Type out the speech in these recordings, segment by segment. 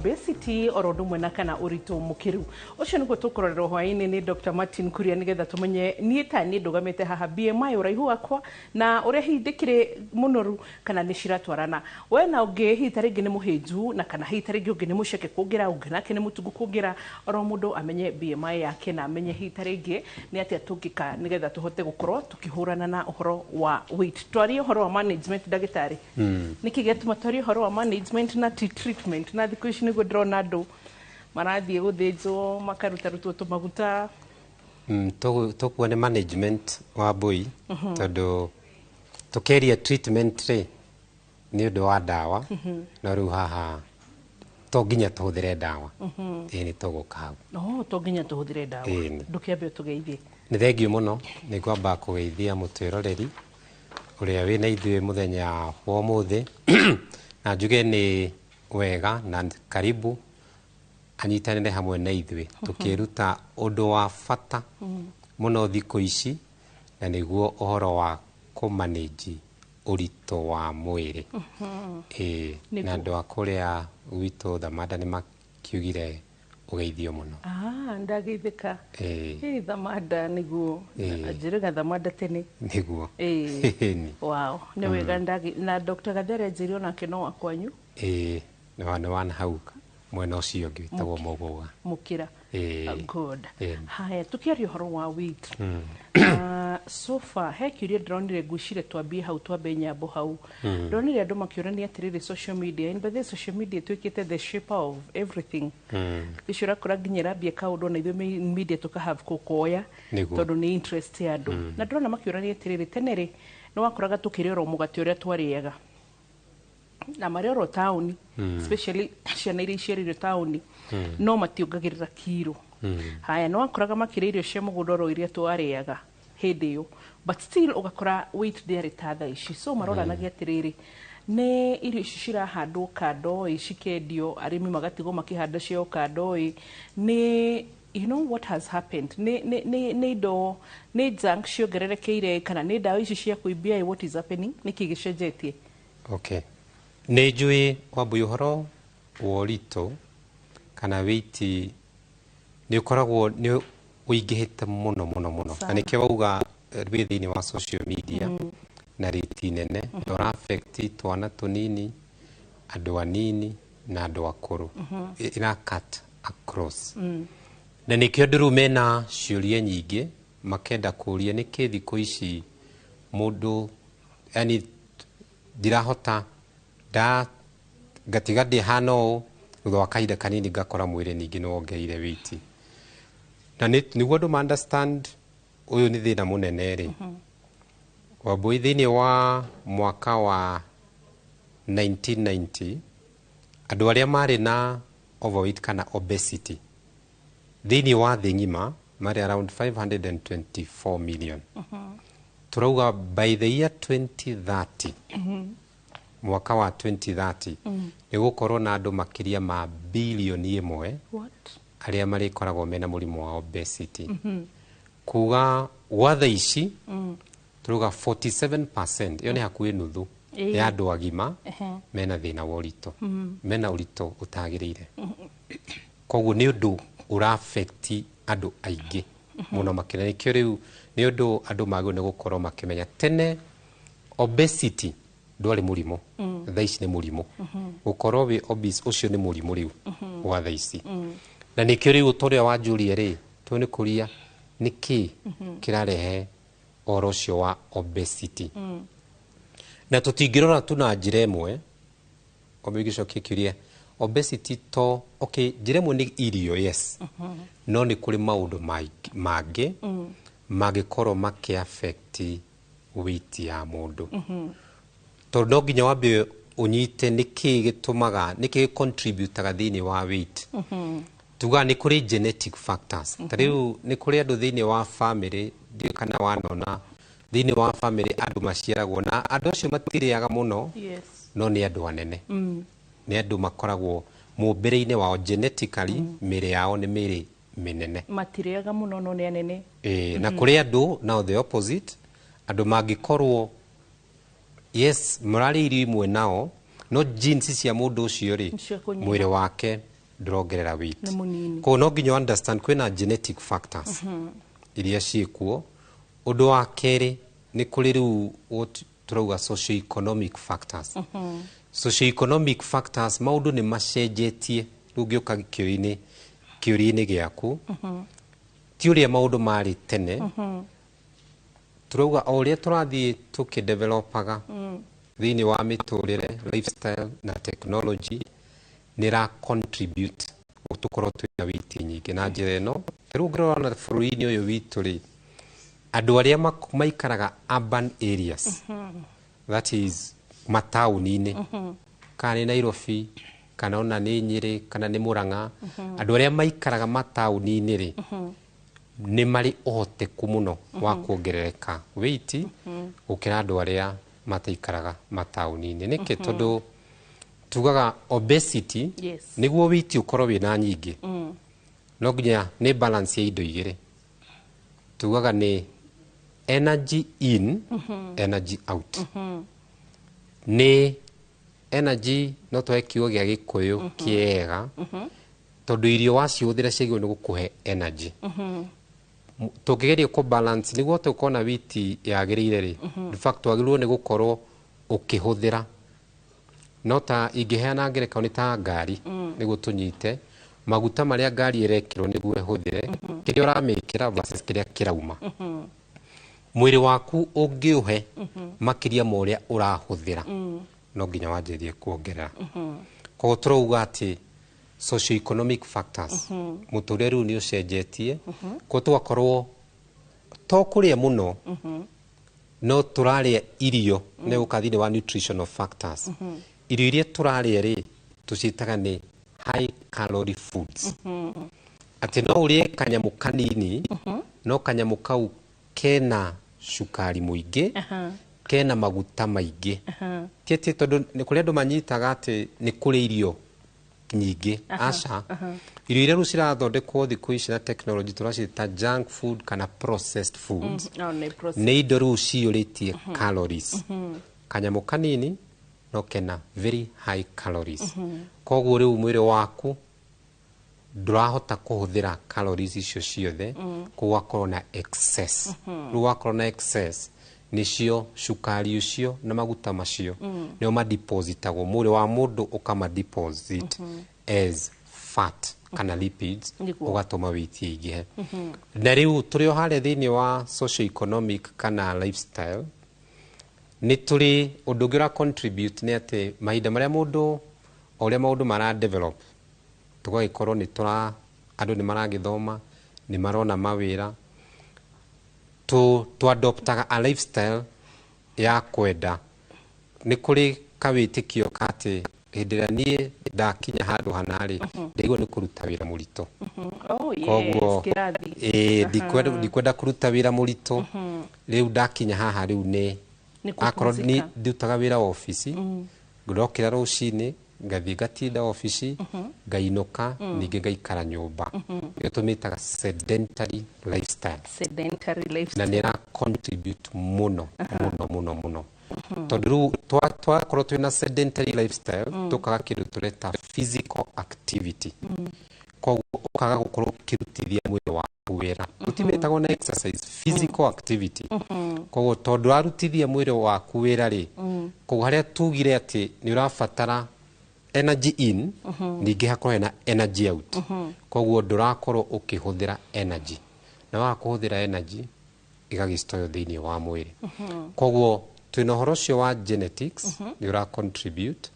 obesity oro ndumwe na kana urito mukiru ucio niguo tukurorero hwaini ni Dr. Martin Kuria nigetha tumenye nieta ni ndugamete haha BMI uraihu wakwa na uria hindikire munoru kana ni ciratwarana we na ungi hita ringi ni muhinju na kana hita ringi ungi ni muceke kungira ungi nake ni mutugu kungira oro mundu amenye BMI yake na amenye hita ringi ni atia tungika nigetha tuhote gukorwo tukihurana na uhoro wa weight twari uhoro wa management dagitari niki getuma twari uhoro wa management na treatment na thiku ici nigo ndrona andu marathie guthinjwo makarutarutwo tumaguta to ne management wa boy tondu tukeria treatment ri ni undu wa dawa na riu haha to nginya tuhuthire dawa ni tuguka hau no to nginya tuhuthire dawa ndukiambe tugeithie ni thengio muno ni kwamba kugeithia mutwiroreri uria wina ithuĩ muthenya wa umuthi na njuge ni wega na karibu anyitanire hamwe na ithuĩ tukiruta undu wa bata muno thiku ici na niguo uhoro wa kumanage urito wa mwiri na andu akuria gwitu Thamanda ni makiugire ugeithio muno ndageithika Thamanda niguo ajiriga Thamanda tene niguo wow ni wega na Dr. Gathera njiri ona kino wakwanyu ni wana hauka mwena ucio ngi witagwo Muguga mukira good haya tukiaria horo wa weight so far he kiuria ndronire ngucire twambie hau twambe nyambo hau ndronire andu makiurania atiriri social media in the social media twikite the shape of everything bishura kura nginyira bia kaundu na ithuĩ media tukahave kukoya tondu ni interest ya andu na ndrona makiurania atiriri tenere no wakoraga tukiriora mugati uria twariaga na marioro tauni especially ciana iria iciarĩirwo tauni no mationgagĩrĩra kiro haya no akoraga makĩrĩa irio cia mũgũnda oro iria twarĩaga hĩndĩ ĩyo but still ũgakora weight ndĩarĩ ta thaa ici so maroranagia atĩrĩrĩ nĩ irio ici cirahandwo kando cikendio arĩmi magatigwo makĩhanda ciao kando nĩ you know what has happened nĩ indo nĩ junk ciongererekeire kana nĩ ndawa ici cia kũimbia what is happening nĩkĩ gĩcenjetie okay ni njui wambu uhoro worito kana weight ni ukoragwo ni uingihite muno na nikio bauga thiini wa social media na rate nene dora affect twana tunini andu anini na andu akuru ina cut across na nikio ndiru mena ciuria nyingi makenda kuria niki thiku ici mundu yani dirahota da gatigadi hano thwa kaida kanini gakora mwire ningi no ongeire weight na niguo ndu understand uyu ni thina munene ri wabui thini wa mwaka wa 1990 andu aria mari na overweight kana obesity thini wa thi ngima mari around 524 million turauga by the year 2030 mwaka wa 2030 ni gukorwo na andu makiria ma bilioni 1 aria mari koragwo mena murimu wa obesity kuga watha ici turuga 47% iyo ni hakuhi nuthu ya andu agima mena thina wa urito mena urito utagirire koguo ni undu ura affect andu aingi muno makira nikio riu ni undu andu magwo ni gukorwo makimenya tene obesity ndwari murimo thaa ici ni murimo gukorwo wi obese ucio ni murimo riu wa thaa ici na nikio riu turia wa Julia ri tu ni kuria niki kirarehe oro ucio wa obesity na tutingirora tu na njira imwe obigicokia kiuria obesity to okay njira imwe ni irio yes no ni kuri maundu mangi magikorwo maki affect weight ya mundu tondu nginya wambe unyite niki gitumaga niki contribute thini wa weight tuga ni kuri genetic factors tariu ni kuri andu thini wa family ndio kana wanona thini wa family andu maciaragwo na andu acio matiriaga muno no ni andu anene ni andu makoragwo mumbire-ini wao genetically miri yao ni miri minene matiriaga muno no ni anene na kuri andu now the opposite andu mangikorwo yes murari irio imwe nao no genes cia mundu ucio ri mwire wake ndrongerera weight ko no nginya understand kwina genetic factors iria ciikuo undu wa keri ni kuri riu turauga socio-economic factors socio-economic factors maundu ni macenjetie riu ngiuka kiuri-ini giaku ti uria maundu mari tene turauga o uria turathie tukidevelopaga thiini wa miturire lifestyle na technology nira contribute utukorwo twina witi nyingi na njira ino riu ngirona bururi-ini uyu witu ri andu aria maikaraga urban areas that is matauni-ini kana ni Nairobi kana ona ni Nyeri kana ni Murang'a andu aria maikaraga matauni-ini ri ni mari uhoteku muno wa kuongerereka weight gukira andu aria mataikaraga matauni-ini niki tondu tugaga obesity niguo weight ukorwo wina nyingi no nginya ni balance ya indo igiri tugaga ni energy in energy out ni energy no twa kiugo gia Gikuyu kiega tondu irio waciuthira ciagio ni gukuhe energy tukigeria ku balance niguo tukona weight yagirire ri in fact wagirwo ni gukorwo ukihuthira no ta ingiheana ngerekano ni ta ngari niguo tunyite maguta maria ngari irekirwo niguo ihuthire kiria uramikira versus kiria kirauma mwiri waku ungiuhe makiria ma uria urahuthira no nginya wanjirie kuongerera koguo turauga ati socio-economic factors muturire riu ni ucenjetie ko twakorwo to kuria muno no turaria irio ne ukathini wa nutritional factors irio iria turaria ri tucitaga ni high calorie foods ati no urie kanyamu kanini no kanyamu kau kena shukari muingi kena maguta maingi tieti tondu ni kuri andu manyitaga ati ni kuri irio nyingi aca irio iria riu cirathondekwo thiku ici na technology turacita junk food kana processed foods ni indo riu ciuritie calories kanyamu kanini no kena very high calories koguo riu mwiri waku ndurahota kuhuthira calories icio ciothe kugakorwo na excess riu wakorwo na excess nicio shukari ucio na maguta macio nio madepositagwo mwiri wa mundu ukama deposit as fat kana lipids ugatuma weight ingihe na riu turi hale thiini wa socio-economic kana lifestyle ni turi undu ngira contribute ni ati mahinda maria mundu uria maundu mara develop tugagikorwo ni tura andu ni maragithoma ni marona mawira tu adoptaga a lifestyle ya kwenda ni kuri kawitikio kati hindira nie ndakinya handu hanari ndigwo ni kuruta wira murito koguo ndikwenda kuruta wira murito riu ndakinya haha riu ni akorwo ni ndutaga wira office ngirokira rucini ngathie ngatinda office ngainuka ningi ngaikara nyumba iyo tumitaga sedentary lifestyle na nira contribute muno tondu riu twakorwo twina sedentary lifestyle tukaga kindu tureta physical activity koguo ukaga gukorwo ukirutithia mwiri waku wira utimetagwo na exercise physical activity koguo tondu arutithia mwiri waku wira ri koguo haria tugire ati ni urabatara energy in ningi hakorwo na energy out koguo ndurakorwo ukihuthira energy na wa kuhuthira energy igagistoyo thiini wa mwiri koguo twina horo ucio wa genetics ni ura contribute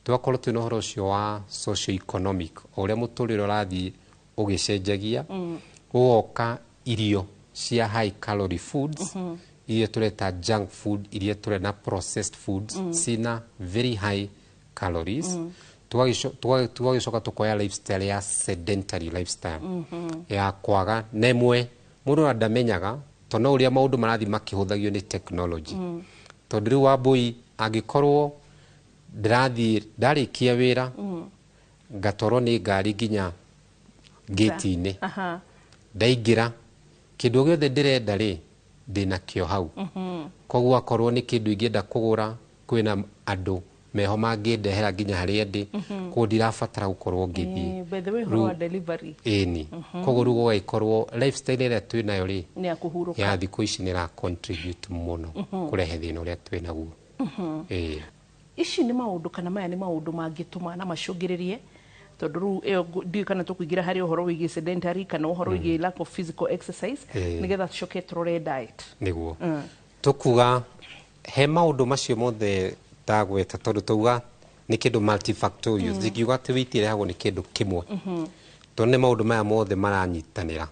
twakorwo twina horo ucio wa socio-economic uria muturire urathie ugicenjagia ugoka irio cia high calorie foods iria tureta junk food iria turena processed foods sina very high calories tugagicoka tukoya lifestyle ya sedentary lifestyle ya kwaga nemwe mundu ndamenyaga tono uria maundu marathi makihuthagio ni technology tondu riu wambui angikorwo ndarikia wira ngatoro ni ngari nginya gate-ini ndaingira kindu giothe ndirenda ri ndina kio hau koguo akorwo ni kindu ingienda kugura kwina andu meho mangĩndehera nginya harĩa ndĩ koguo ndirabatara gũkorwo ngĩthiĩ by the way horo delivery ĩni koguo rĩu gũgaikorwo lifestyle ĩrĩa twĩ nayo rĩ nĩ ya kũhurũka ya thikũ ici nĩ ra contribute mũno kũrehe thĩna ũrĩa twĩ naguo ici nĩ maũndũ kana maya nĩ maũndũ mangĩtũma na macũngĩrĩrie tondũ rĩu ĩyo ndiũĩ kana tũkũingĩra harĩ ũhoro wĩgiĩ sedentary kana ũhoro wĩgiĩ lack of physical exercise nĩgetha tũcoke tũrore diet nĩguo tũkuga he maũndũ macio mothe ndagweta tondũ tauga nĩ kĩndũ multifactorial ndikiuga atĩ wĩiti ĩrehagwo nĩ kĩndũ kĩmwe tondũ nĩ maũndũ maya mothe maranyitanĩra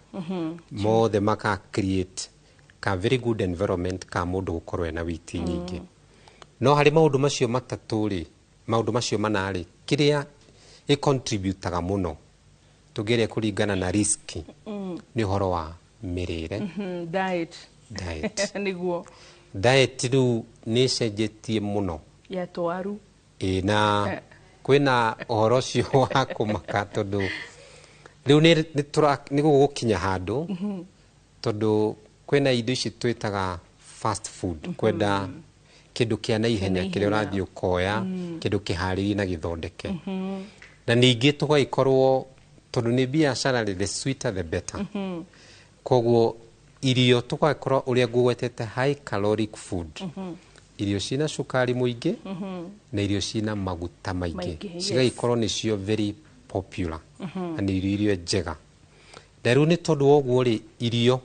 mothe maka create ka very good environment ka mũndũ gũkorwo ena wĩiti nyingĩ no harĩ maũndũ macio matatũ rĩ maũndũ macio mana rĩ kĩrĩa contributaga mũno tũgerie kũringana na risk nĩ ũhoro wa mĩrĩre diet nĩguo diet rĩu nĩ cenjetie mũno ya twaru na kwĩna ũhoro ũcio wa kũmaka tondũ rĩu nĩ gũgũkinya handũ tondũ kwĩna indo ici twĩtaga fast food kwenda kĩndũ kĩa naihenya kĩrĩa ũrathiĩ ũkoya kĩndũ kĩharĩrie na gĩthondeke na ningĩ tũgaikorwo tondũ nĩ biacara the sweeter the better koguo irio tũgaikorwo ũrĩa ngũgwetete high caloric food irio ciina cukari mũingĩ na irio ciina maguta maingĩ cigaikorwo nĩcio very popular na nĩ irio njega na rĩu nĩ tondũ woguo rĩ irio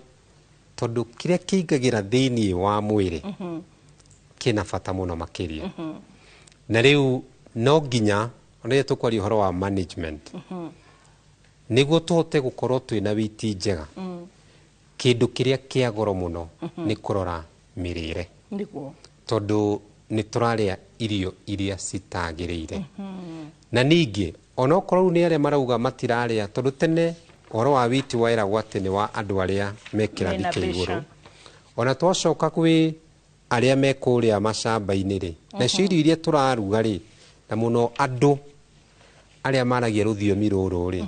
tondũ kĩrĩa kĩingagĩra thĩinĩ wa mwĩrĩ kĩna bata mũno makĩria na rĩu no nginya rĩrĩa tũkwaria ũhoro wa management nĩguo tũhote gũkorwo twĩna wĩiti njega kĩndũ kĩrĩa kĩa goro mũno nĩ kũrora mĩrĩre tondũ nĩ tũrarĩa irio iria citagĩrĩire na ningĩ onokorwo nĩ arĩa marauga matirarĩa tondũ tene ũhoro wa wĩiti waĩragwo atĩ nĩ wa andũ arĩa me kĩrathi kĩa igũrũ ona twacoka kwĩ arĩa me kũrĩa macamba-inĩ rĩ nacio irio iria tũraruga rĩ na mũno andũ arĩa maragia rũthiomi rũrũ rĩ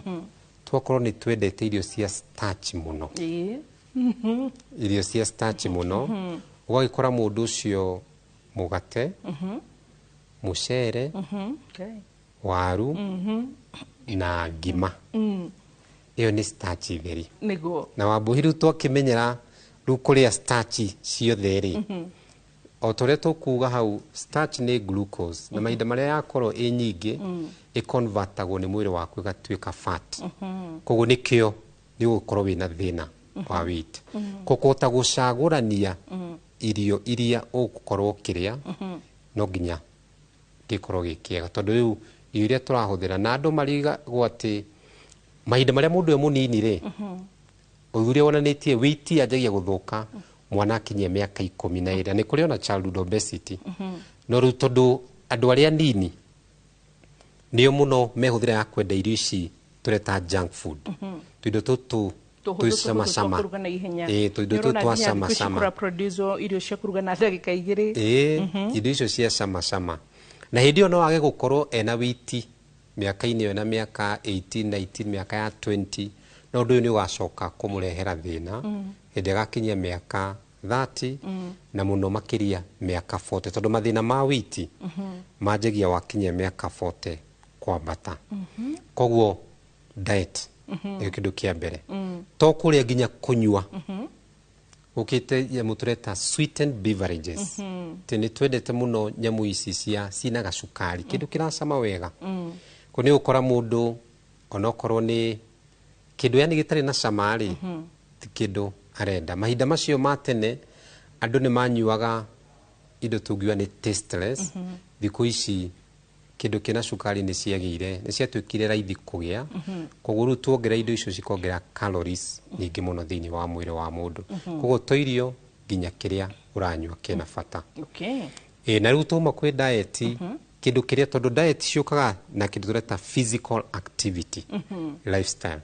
twakorwo nĩ twendete irio cia starch mũno irio cia starch mũno ũgagĩkora mũndũ ũcio mũgate mũcere waru na ngima ĩyo nĩ starch theri na Wambũi rĩu twakĩmenyera rĩu kũrĩa starch ciothe rĩ o torĩa tũkuga hau starch nĩ glucose na mahinda marĩa yakorwo ĩ nyingĩ ĩconvertagwo nĩ mwĩrĩ waku ĩgatuĩka fat koguo nĩkĩo nĩ ũgũkorwo wĩna thĩna wa weight kũhota gũcagũrania irio iria ũgũkorwo ũkĩrĩa no nginya gĩkorwo gĩ kĩega tondũ rĩu irio iria tũrahũthĩra na andũ marigagwo atĩ mahinda marĩa mũndũ e mũnini rĩ ũthuthuria wonanĩtie weight yanjagia gũthũka mwana akinyia mĩaka 12 nĩ kũrĩ ona childhood obesity no rĩu tondũ andũ arĩa nini nĩo mũno mehũthĩra ya kwenda irio ici tũreta junk food tũindo tũtũ twĩcamacama tũindo tũtũ twacamacama irio cia kũruga na ndagĩka 2 indo icio cia camacama na hĩndĩ ĩyo no wage gũkorwo ena wĩiti mĩaka-inĩ ĩyo na mĩaka 18 19 mĩaka ya 20 na ũndũ ũyũ nĩ ũgacoka kũmũrehera thĩna hĩndĩ agakinyia mĩaka 30 na mũno makĩria mĩaka 40 tondũ mathĩna ma wĩiti manjagia wakinyia mĩaka 40 kwambata koguo diet nĩ kĩndũ kĩa mbere to kũrĩa nginya kũnyua ũkĩte nyamũ tũreta sweetened beverages nĩ twendete mũno nyamũ ici cina gacukari kĩndũ kĩracama wega kũ nĩ ũkora mũndũ onokorwo nĩ kĩndũ yani gĩtarĩ na cama rĩ ti kĩndũ arenda mahinda macio ma tene andũ nĩ manyuaga indo tũngiuga nĩ tasteless thikũ ici kĩndũ kĩna cukari nĩ ciagĩire nĩ ciatuĩkire raithi kũgĩa koguo rĩu tuongera indo icio cikongerera calories nyingĩ mũno thĩinĩ wa mwĩrĩ wa mũndũ koguo to irio nginya kĩrĩa ũranyua kĩna bata na rĩu tuma kwĩ diet kĩndũ kĩrĩa tondũ diet ciũkaga na kĩndũ tũreta physical activity lifestyle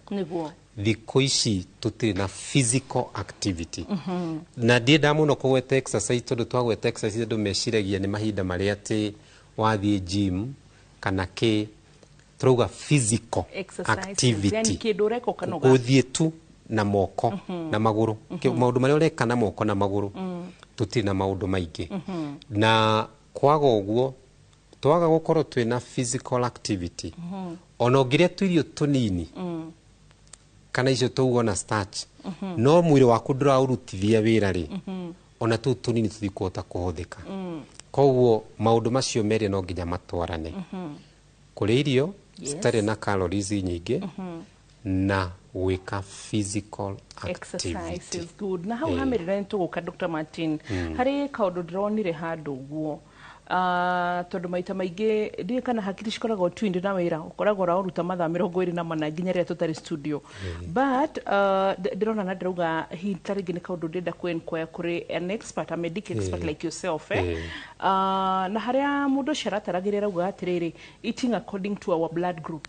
thikũ ici tũtirĩ na physical activity na ndiendaga mũno kũgweta exercise tondũ twagweta exercise andũ meciragia nĩ mahinda marĩa atĩ wathiĩ gym kana kĩ tũrauga physical activity gũthiĩ tu na moko na magũrũ maũndũ marĩa ũreka na moko na magũrũ tũtirĩ na maũndũ maingĩ na kwaga ũguo twaga gukorwo twina physical activity ona ngiria twirio tunini kana icio tugo na starch no mwiri waku nduraurutithia wira ri ona tu tunini tuthikuota kuhuthika koguo maundu macio meri no nginya matwarane kuri irio stare na calories nyingi na wika physical exercise is good na hau hamerera nituguka Dr. Martin hari kaundu ndironire handu guo tondu maita maingi ndi kana hakiri cikoragwo twindi na wira ukoragwo raruta mathaa 24 nginya ria tutari studio but ndirona na ndirauga hitaringi ni kaundu ndenda kuenquire kuri an expert a medical expert like yourself na haria mundu cirataragirira uga atiriri eating according to our blood group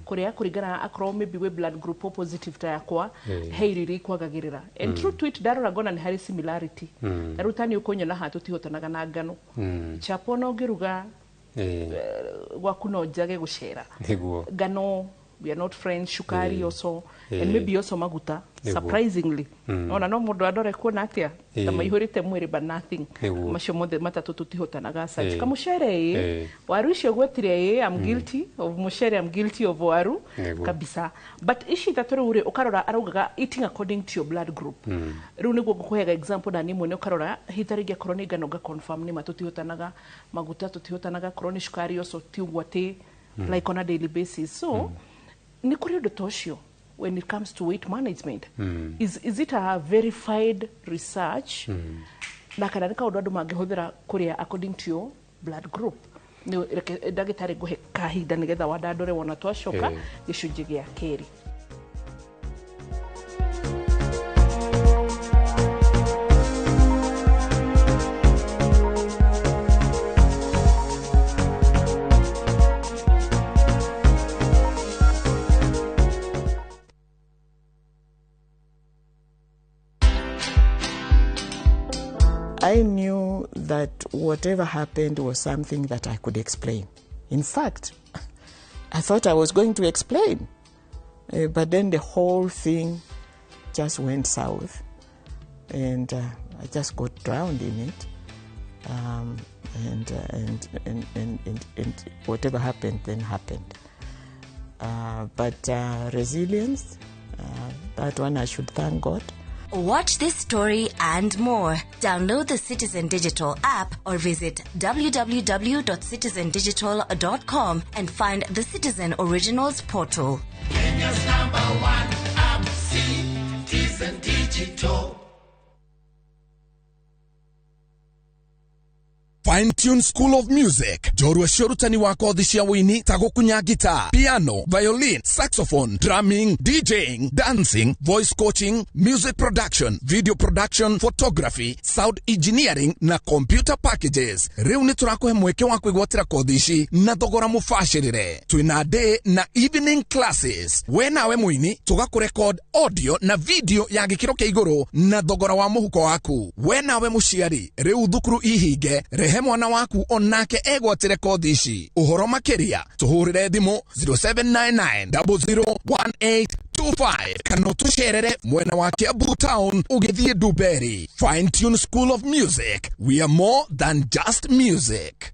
kuria kurigana akorwo maybe we blood group positive ta yakwa heiriri kwagagirira and true to it darora gona ni hari similarity darutani ukonyo na hatu tihotanaga na ngano chapo no ngiruga gwakuno jage gushera ngano we are not friends shukari also and maybe also maguta surprisingly ona no mundu adore kuona atia kama ihorite mwiri but nothing macio mothe matatu tutihotanaga such kama mushere waru icio gwetire I'm guilty of mushere I'm guilty of waru kabisa but ishi tatore ure ukarora araugaga eating according to your blood group riu niguo ngukuhega example na nimwe ne ukarora hitarigia koroni ngano ga confirm ni matutihotanaga maguta tutihotanaga koroni shukari also tiugwate like on a daily basis so ni kuri ndo toshio when it comes to weight management is it a verified research na kana nika undu mangihuthira kuria according to your blood group ni dagitari guhe kahinda nigetha wadandore wona twashoka gicunji gia keri I knew that whatever happened was something that I could explain. In fact, I thought I was going to explain, but then the whole thing just went south, and I just got drowned in it. And whatever happened then happened. But resilience, that one I should thank God. Watch this story and more. Download the Citizen Digital app or visit www.citizendigital.com and find the Citizen Originals portal. Kenya's #1 app, Citizen Digital. Fine Tune School of Music. Jorua shorutani wako dhishia wini tago kunya guitar, piano, violin, saxophone, drumming, DJing, dancing, voice coaching, music production, video production, photography, sound engineering na computer packages. Riu ni turako he mweke wako igwatira kodhishi na thogora mufashirire. Tuina day na evening classes. We nawe muini tuga kurecord audio na video ya gikiro kia iguru na thogora wa muhuko waku. We nawe mushiari riu thukuru ihige rehe mwana waku onake egwatire kodhishi. Uhoro makiria tuhurire thimu 0799001825 kana tusherere mwena wa Kiambu Town ugithie Duberi. Fine Tune School of Music. We are more than just music.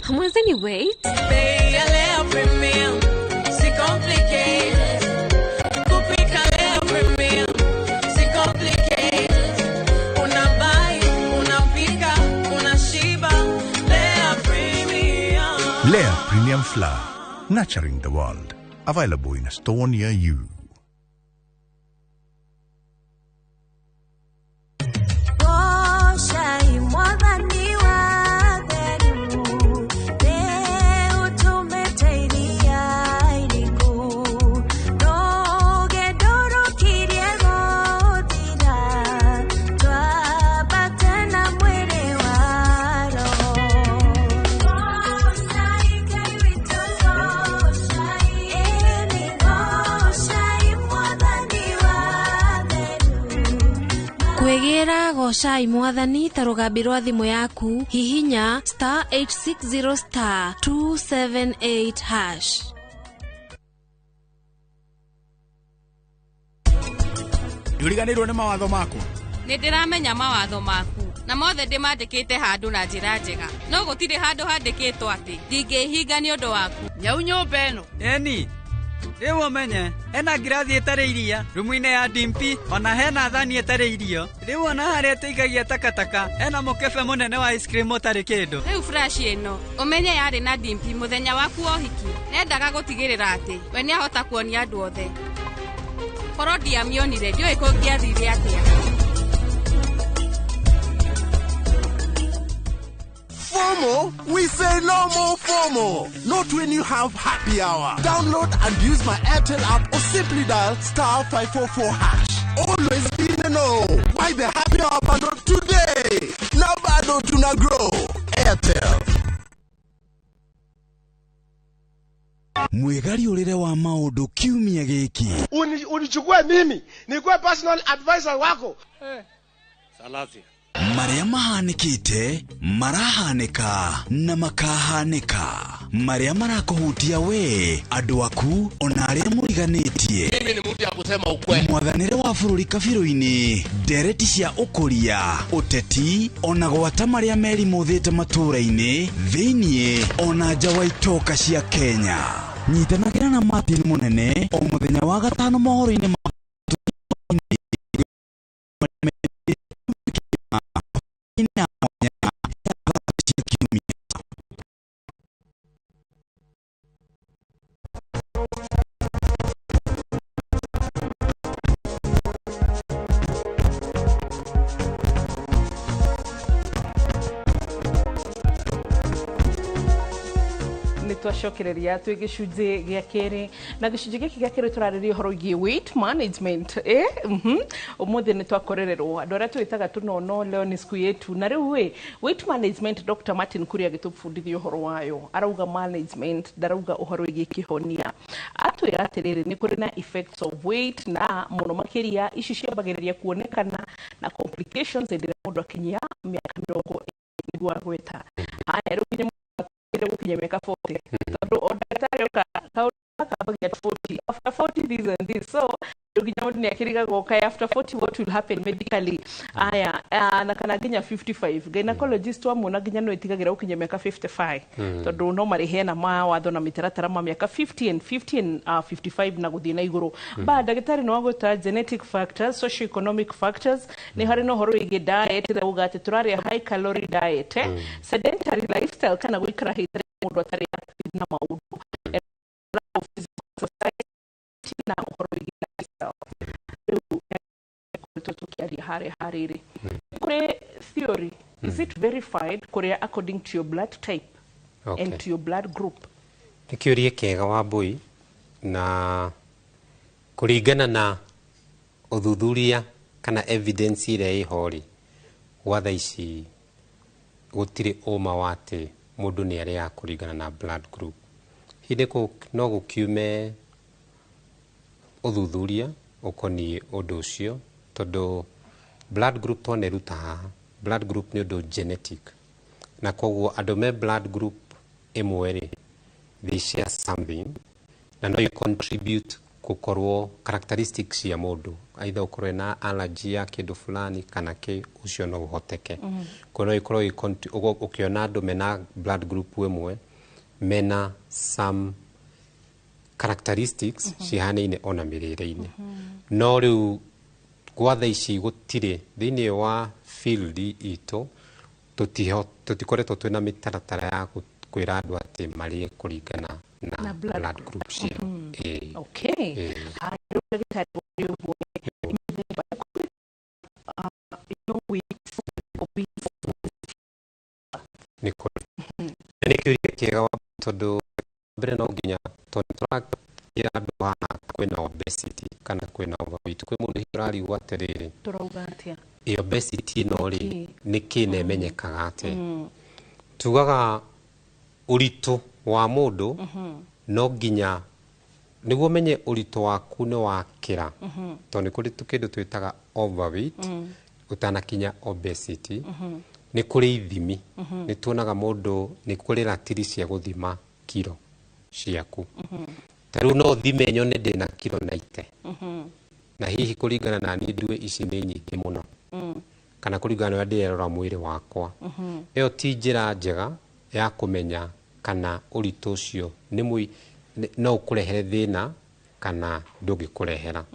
Hamwezeni wait? Lea Premium Flour, nurturing the world. Available in a store near you. Kwegera goca imwathani ta rugambi rwa thimu yaku hihinya *860*278#. Nduriganirwo ni mawatho maku. Nindiramenya mawatho maku na mothe ndimandikite handu na njira njega no gutire handu handikitwo ati ndingihinga ni undu waku nyau nyumba eno eni riu umenye hena ngirathi itari iria rumu-ini ya dimpi ona hena thani itari irio riu ona haria teigagia takataka hena mukebe munene wa ice cream utari kindu riu fresh ino umenye yari na dimpi muthenya waku wa hiki nendaga gutigirira ati we ni ahota kuonia andu othe korwo ndiamionire ndioi kungiathire atia. FOMO? We say no more FOMO. Not when you have happy hour. Download and use my Airtel app or simply dial *544#. Always be in the know. Why the happy hour bundle today? Now bado tuna grow. Airtel. Mwegari urire wa maundu kiumia giki. Unichukue mimi nikuwe personal advisor wako. Salasia. Maria mahanikite, marahanika na makahanika. Maria marakuhutia we, andu aku ona aria muriganitie. Mimi ni mtu ya kusema ukweli. Mwathanire wa bururi kabiru-ini, ndereti cia ukuria, uteti ona gwata maria meri muthite matura-ini, thiini ona nja wa itoka cia Kenya. Nyitanagira na Martin Munene o muthenya wa gatano mohoro-ini twacokereria twi gicunji gia keri na gicunji giki gia keri turariria horo gi weight management umuthi ni twakorererwo andu aria twitaga tunono leo ni siku yetu na riu weight management Dr. Martin Kuria gitubundithia horo wayo arauga management darauga uhoro igi kihonia atwira atiriri ni kuri na effects of weight na muno makiria ici ciambagiriria kuonekana na complications endire mundu akinyia miaka 20 nigwa gweta haya riu ukinya miaka 40 tondu odagitari kabagia 40 after 40 this and this so ukinya mundu ni akiriga goka after 40 what will happen medically aya na kana ginya 55 gynecologist wa muna ginya no itigagira ukinya miaka 55 tondu no marihe na mawatho na mitaratara ma miaka 50 and 55 na guthii na iguru ba dagitari no agota genetic factors socio-economic factors ni hari no horo igi diet ira ugate turari high calorie diet sedentary lifestyle kana gwikara hitari mundu atari na maundu na horo igi hariri kure theory is it verified kure according to your blood type and to your blood group nikiurie kega wa bui na kuringana na uthuthuria kana evidence ire ihori watha ici gutire uma wate mundu ni aria kuringana na blood group hinde ko no gukiume uthuthuria ukoni undu ucio todo blood group to neruta blood group ni undu genetic na koguo andu me blood group imweri they share something na no you contribute kukorwo characteristics ya mundu either ukorwe na allergy ya kindu fulani kana ke ucio no uhoteke kono ikorwo ukiona andu mena blood group imwe mena some characteristics cihanaine ona mirire-ini no riu gwatha ici gutire thiini wa field ito tutikoretwo twina mitaratara ya kwira andu ati marie kuringana na blood group cio okay nikiuria kiega tondu mbere no nginya tondu andu haha kwina obesity kana kwina overweight kwi mundu hirarigwo atiriri turauga atia obesity no ri niki nemenyekaga ati tugaga uritu wa mundu no nginya niguo menye uritu waku ni wakira tondu kuri kindu twitaga overweight utanakinya obesity ni kuri ithimi ni tuonaga mundu ni kuri ratiri cia guthima kilo ciaku taru no thime nyone ndina kilo 90 na hihi kuringana na ni ndue ici ni nyingi muno kana kuringana na ndirora mwiri wakwa iyo ti njira njega ya kumenya kana urito ucio ni no ukurehere thina kana ndungikurehera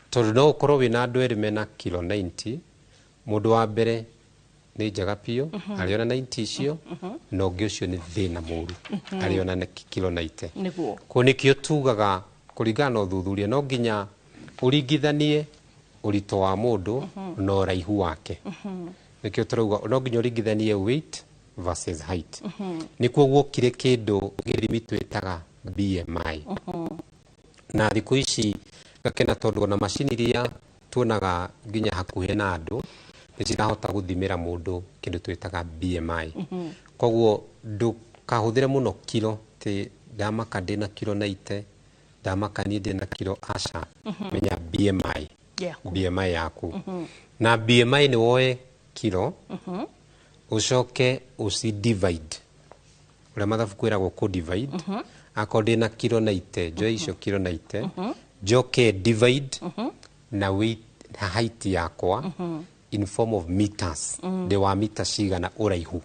tondu no ukorwo wina andu eri mena kilo 90 mundu wa mbere ni njega pio ariona 90 icio no ngi ucio ni thina muru ariona na kilo 90 niguo ko nikio tugaga kuringana na uthuthuria no nginya uringithanie urito wa mundu no raihu wake nikio turauga no nginya uringithanie weight versus height nikuo gwokire kindu githimi twitaga BMI na thiku ici gakena tondu na macini iria tuonaga nginya hakuhe na andu ni cirahota guthimira mundu kindu twitaga BMI koguo ndukahuthire muno kilo ti ndamaka ndina kilo 90 ndamaka ni ndina kilo asha menya BMI BMI yaku na BMI ni woe kilo ucoke uci divide ule mathabu kwiragwo ku divide according na kilo 90 jo icio kilo 90 joke divide na weight height yakwa in form of meters de wa mita cigana uraihu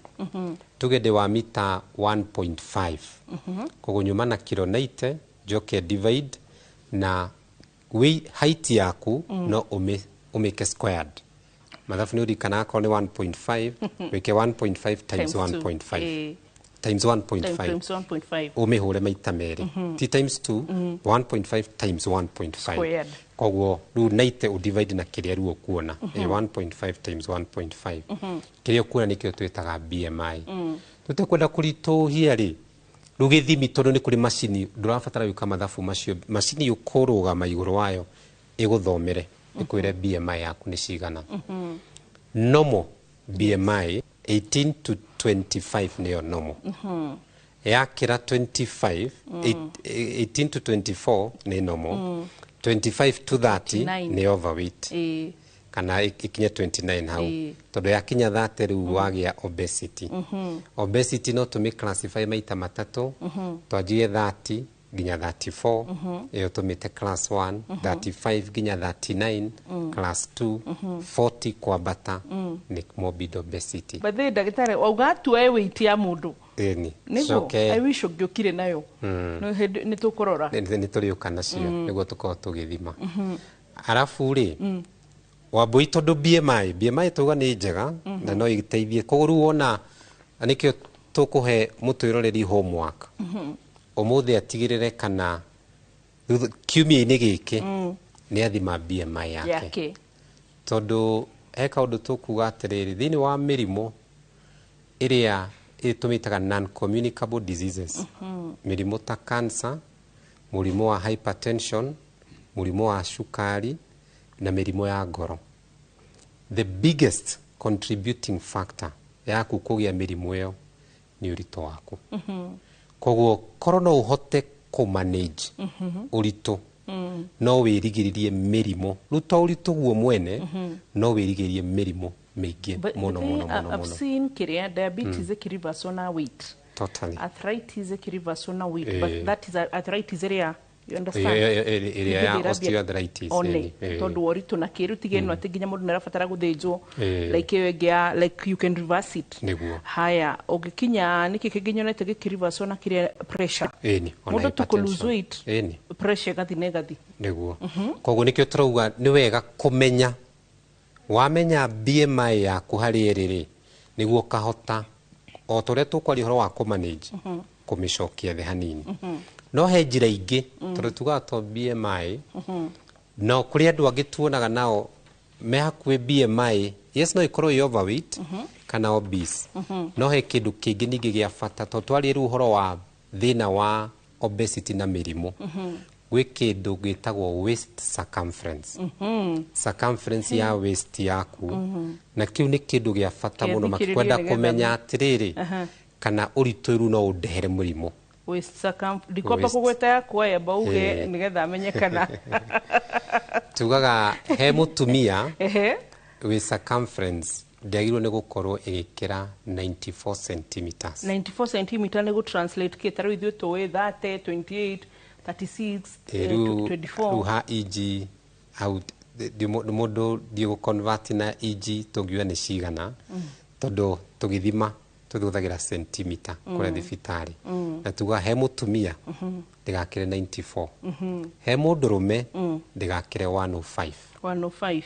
tuge de wa mita 1.5 kogo nyuma na kilo 90 joke divide na weight height yaku no umeke squared mathafu ni urikana ko ni 1.5 weke 1.5 times 1.5 times 1.5 umehore maita meri t times 2 1.5 times 1.5 koguo ru 90 u divide na kiria ru okuona 1.5 times 1.5 kiria okuona nikio twetaga BMI tutakwenda kuritohia ri rugithimi tondu ni kuri machini ndurabatara yuka mathafu macio machini yukuruga maiguru wayo iguthomere ikwire BMI yaku ni cigana nomo BMI 18 to 25 niyo nomo yakira 25 18 to 24 ni nomo 25 to 30 ni overweight kana ikinya 29 hau tondu yakinya 30 ru wagia obesity obesity no tumi classify maita matatu twajie 30 ginya 34 iyo tumite class 1 35 ginya 39 class 2 40 kwa bata ni morbid obesity bathe ndagitari auga tuwe weight ya mundu ni nigo I wish ugiukire nayo no ni tukurora ni turiuka nacio niguo tuko tugithima arafu ri wambui tondu BMI tuga ni njega na no igiteithie koguo wona anikio tukuhe mutwiroreri homework umuthi atigirire kana kiumia-ini giki ni athima BMI yake tondu eka undu tukuga atiriri thini wa mirimo iria itumitaga non communicable diseases mirimo ta cancer murimo wa hypertension murimo wa shukari na mirimo ya ngoro the biggest contributing factor ya kukugia mirimo iyo ni urito waku koguo korwo no uhote ku manage urito no wirigiririe mirimo ruta urito guo mwene no wirigiririe mirimo mingi muno I've seen kiria diabetes ekiriverse na weight totally arthritis ekiriverse na weight but that is arthritis area you understand area ya osteoarthritis tondu woritu na kiru tigeno atiginya mundu narabatara guthinjwo like wengia like you can reverse it niguo haya ugikinya niki kiginyonete gikiriverse na kiria pressure mundu to lose weight pressure gathi negathi niguo koguo nikio turauga ni wega kumenya wamenya BMI yaku hari eriri niguo kahota o tore tukwari horo wa kumanage kumicokia the hanini no he njira ingi tondu tugaga to BMI no kuri andu angi tuonaga nao me hakuhi BMI yes no ikorwo i overweight kana obese no he kindu kingi ningi gia bata to twari ru horo wa thina wa obesity na mirimo gwi kindu gitagwo waist circumference circumference ya waist yaku na kiu ni kindu gia bata muno makikwenda kumenya atiriri kana urito ru no undehere murimo waist circumference dikopa kugweta yakwa ya bauge nigetha amenyekana tugaga he mutumia with circumference ndiagirwo nĩ gũkorwo ĩgĩkĩra 94 centimeters. 94 centimeter nĩ gũtranslate kĩ tarũ ithuĩ tũĩ 30, 28, 36, 24. Rĩu ha EG out mũndũ ndiĩ convert na EG tũngiuga nĩ cigana tondũ tũgĩthima tũhũthagĩra centimeter kũrĩa thibitarĩ na tuga he mũtumia ndĩgakĩre 94 he mũndũrũme ndĩgakĩre 105. 105.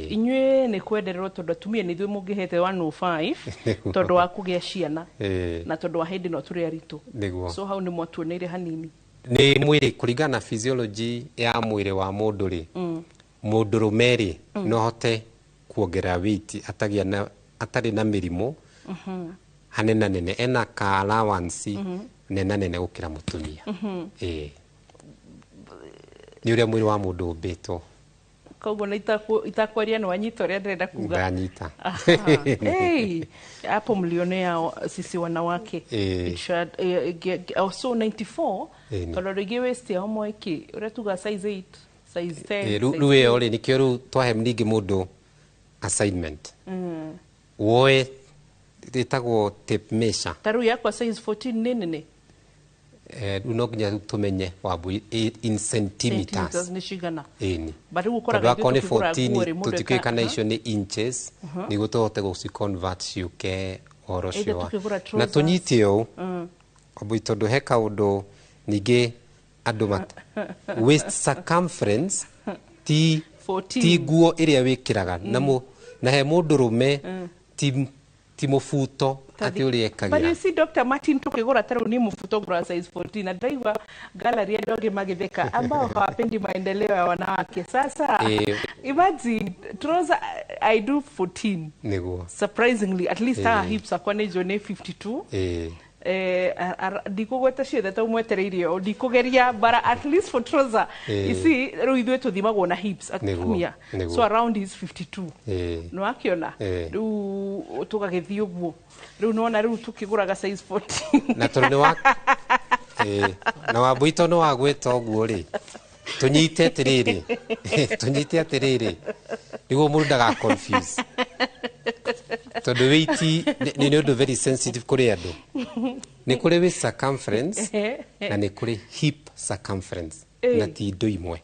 Inyuĩ nĩ kwendererwo tondũ atumia nĩ ithuĩ mũngĩhete 105 tondũ wa kũgĩa ciana na tondũ wa hĩndĩ no tũrĩ aritũ. So hau nĩ mwatuoneire hanini. Nĩ mwĩrĩ kũringana na physiology ya mwĩrĩ wa mũndũ rĩ mũndũrũme rĩ no hote kuongerera weight atarĩ na mĩrimũ hanena nene ena ka allowance nena nene gũkĩra mũtumia. Nĩ ũrĩa mwĩrĩ wa mũndũ ũmbĩtwo. Koguo na itakwaria nĩ wanyita ũrĩa ndĩrenda kuga. Ndanyita. Hapo mlionea sisi wanawake. So 94 tondũ rĩngĩ waist ya homo iki ũrĩa tuga size 8 size 10. Rĩu ĩyo rĩ nĩkĩo rĩu twahe ningĩ mũndũ assignment. Woe ĩtagwo tape measure. Tarũ yakwa size 14 nĩ nene. No nginya tũmenye Wambui in centimeters nĩ cigana. Ĩni. Bari ũkoraga ithuĩ tũkĩgũra 14 tũtikĩũĩ kana icio nĩ inches nĩguo tũhote gũci convert ciũke ũhoro ũcio na tũnyite ũũ Wambui tondũ he kaũndũ ningĩ andũ waist circumference ti nguo ĩrĩa wĩkĩraga na he mũndũrũme ti mũbuto ati ũrĩa ekagira. But you see Dr. Martin tukigura tarũ ni mũbuto gura size 14 na ndaigua gallery ya ndoge magitheka ambao hawapendi maendeleo ya wanawake. Sasa imagine trouser I do 14 niguo surprisingly at least our hips akwa nĩ jone 52 ndikugweta ciothe ta umwetereirie o ndikugeria bara at least for trouser you see rĩu ithuĩ tũthimagwo na hips atumia so around is 52 no akiona rĩu tũgagĩthiĩ ũguo rĩu nona rĩu tukiguraga size 14 na tondũ nĩ wa na Wambui tondũ wa gwĩta ũguo rĩ tunyite atĩrĩrĩ nĩguo mũndũ ndaga confuse tondũ weight nĩ ũndũ very sensitive kũrĩ andũ nĩ kũrĩ waist circumference na nĩ kũrĩ hip circumference na ti indo imwe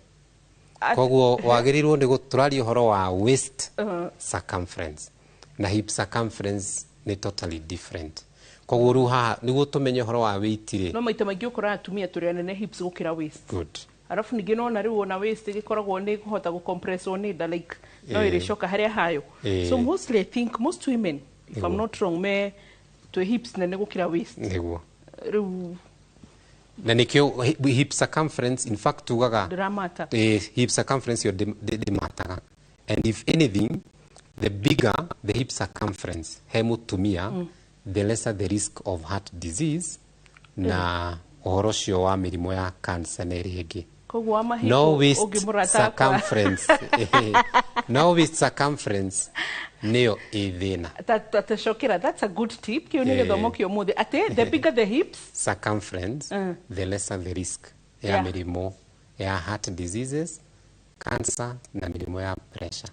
koguo wagĩrĩirwo nĩ gũtũraria ũhoro wa waist circumference na hip circumference nĩ totally different koguo rĩu haha nĩguo tũmenye ũhoro wa weight rĩ no maita maingĩ ũkoraga atumia tũrĩ anene hips gũkĩra waist. Good. Arafu ningĩ nona rĩu ona waist ĩgĩkoragwo nĩ kũhota gũcompresswo nĩ nda like no ĩrĩcoka harĩa hayo. So mostly I think most women if I'm not wrong me to hips nene gũkĩra waist. Nĩguo. Rĩu na nikio hip circumference in fact tugaga dramata hip circumference yo mataga and if anything the bigger the hip circumference he mutumia the lesser the risk of heart disease na ũhoro ũcio wa mĩrimũ ya cancer na ĩrĩa ĩngĩ. No waist circumference no waist circumference nĩyo ĩthĩna. Shokera, that's a good tip kĩu nĩ gĩthomo kĩa ũmũthĩ atĩ the bigger the hips circumference the lesser the risk ya mĩrimũ ya heart diseases, cancer na mĩrimũ ya pressure.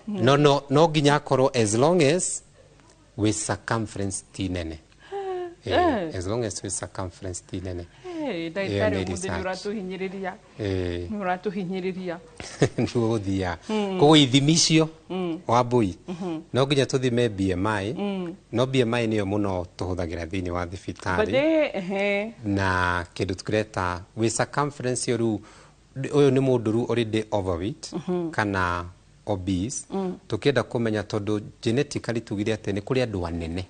No nginya akorwo as long as waist circumference ti nene. As long as waist circumference ti nene. Ndagĩtarĩ ũmũthĩ nĩ ũratuhinyĩrĩria nĩgũthia koguo ithimi icio Wambui no nginya tũthime BMI no BMI nĩyo mũno tũhũthagĩra thĩinĩ wa thibitarĩ na kĩndũ tũreta waist circumference ũyũ nĩ mũndũ rĩu already overweight kana obese tũkĩenda kũmenya tondũ genetically tugire atĩ nĩ kũrĩ andũ anene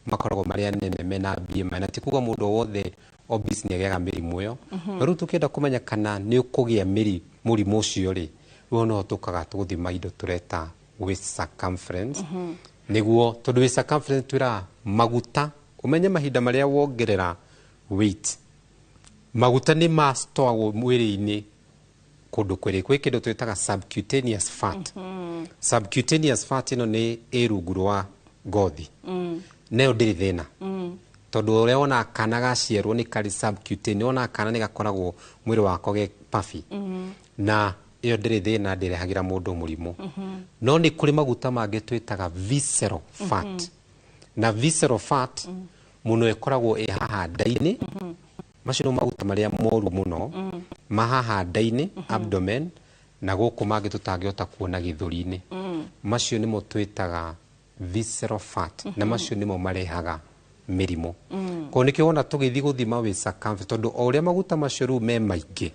makoragwo marĩ anene mena BMI na ti kuga mũndũ wothe obese nĩ agĩaga mĩrimũ ĩyo rĩu tũkĩenda kũmenya kana nĩ ũkũgĩa mũrimũ ũcio rĩ rĩu no tũkaga tũgũthima indo tũreta waist circumference nĩguo tondũ waist circumference twĩraga maguta ũmenye mahinda marĩa wongerera weight maguta nĩ mastowagwo mwĩrĩ-inĩ kũndũ kwĩrĩ kwĩ kĩndũ twĩtaga subcutaneous fat. Subcutaneous fat ĩno nĩ rungu rwa ngothi nayo ndĩrĩ thĩna tondũ ũrĩa wona kana gaciarwo nĩ karĩ subcutaneous wona kana nĩ gakoragwo mwĩrĩ wako ge puffy na iyo ndire thina ndirehagira mundu murimu no ni kuri maguta mangĩ twĩtaga visceral fat na visceral fat muno ikoragwo haha nda-inĩ macio maguta maria moru muno mahaha nda-inĩ abdomen na gũkũ mangĩ tutangĩhota kuona gĩthũri-inĩ macio nimo twĩtaga visceral fat na macio nimo marehaga mĩrimũ ko nĩkĩo wona tũgĩthiĩ gũthima wĩ circumference tondũ o ũrĩa maguta macio rĩu me maingĩ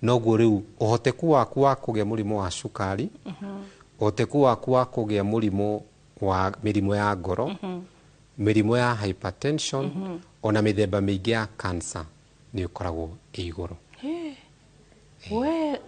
noguo rĩu ũhoteku waku wa kũgĩa mũrimũ wa cukari ũhoteku waku wa kũgĩa mũrimũ wa mĩrimũ ya ngoro mĩrimũ ya hypertension ona mĩthemba mĩingĩ ya cancer nĩ ũkoragwo igũrũ we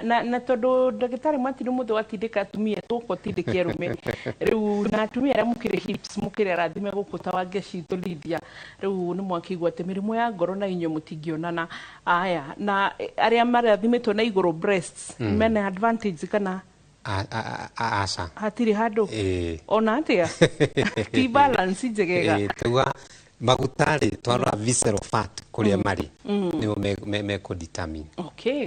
na tondu ndagitari Martin muthe watindika atumia tuko tindike rume riu na atumia ra mukire hips mukire rathime gukuta wange citu Lydia riu ni mwakigwa ati mirimu ya ngoro na inyo mutingionana aya na aria marathimitwo na iguru breasts mena advantage kana asa hatiri hado ona atia ti balance jegega tuga magutari twara visceral fat kuria mari niyo me determine okay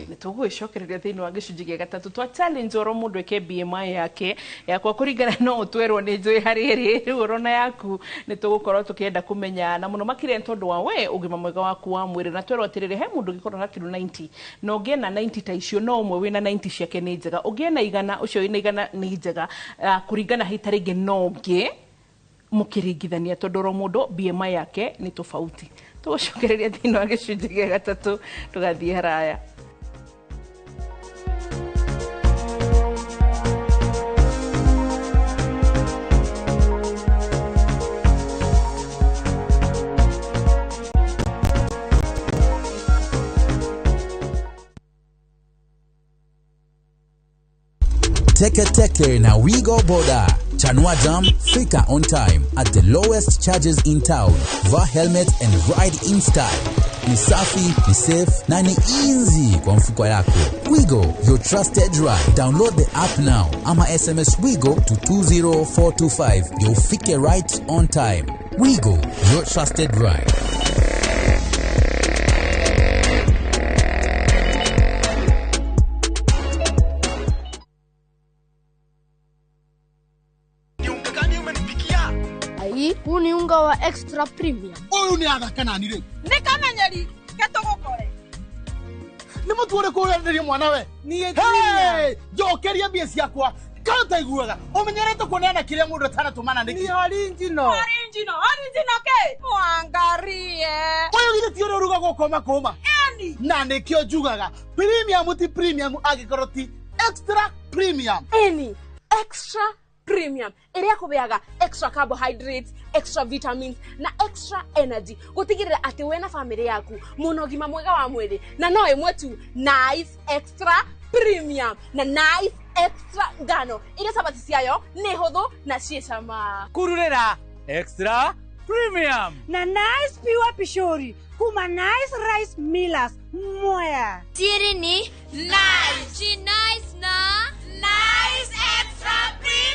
ni tugwicokereria thiini wa gicunji gia gatatu twa challenge oro mundu eke BMI yake yakwa kuringana no utwerwo ni njui hari ri urona yaku ni tugukorwo tukienda kumenya na muno makire ntondu wa we ugima mwega waku wa mwiri na twerwo atiriri he mundu gikorwo na kilo 90 no ngie na 90 ta icio no umwe wina 90 ciake ni njega ugie na igana ucio wina igana ni njega kuringana hitaringi no ngie mukiringithania tondu ro mundu BMI yake ni tofauti tugucokereria thiini wa gicunji gia gatatu tugathie haraya Teke na Wigo Boda. Chanua Jam, fika on time at the lowest charges in town. Vaa helmet and ride in style. Ni safi, ni safe, na ni easy kwa mfuko yako. Wigo, your trusted ride. Download the app now. Ama SMS Wigo to 20425. You'll fike right on time. Wigo, your trusted ride. Huu ni unga wa extra premium. Huyu ni athaka nani rĩu? Nĩ kamenyeri ketũgũkore. Nĩ mũtuore kũrenderia mwana we. Hey! Njokeria mbia ciakwa. Kanta iguaga. Ũmenyerete kuoneana kĩrĩa mũndũ atanatũmana nĩkĩ? Ni original. Original ke? Mwangarie. Ũyũ githĩ ti ũrĩa ũrugagwo koma. Eni. Na nĩkĩo njugaga. Premium ti premium angĩkorwo ti extra premium. Eni. Extra premium iria kubeaga extra carbohydrates, extra vitamins na extra energy gutigirira ati we na family yaku muno gima mwega wa mwiri na no imwe tu nice extra premium na nice extra ngano iria sabati ciayo ni huthu na ciecama kururira extra premium na nice pure pishori kuma nice rice millers moya Siri ni nice na nice extra premium.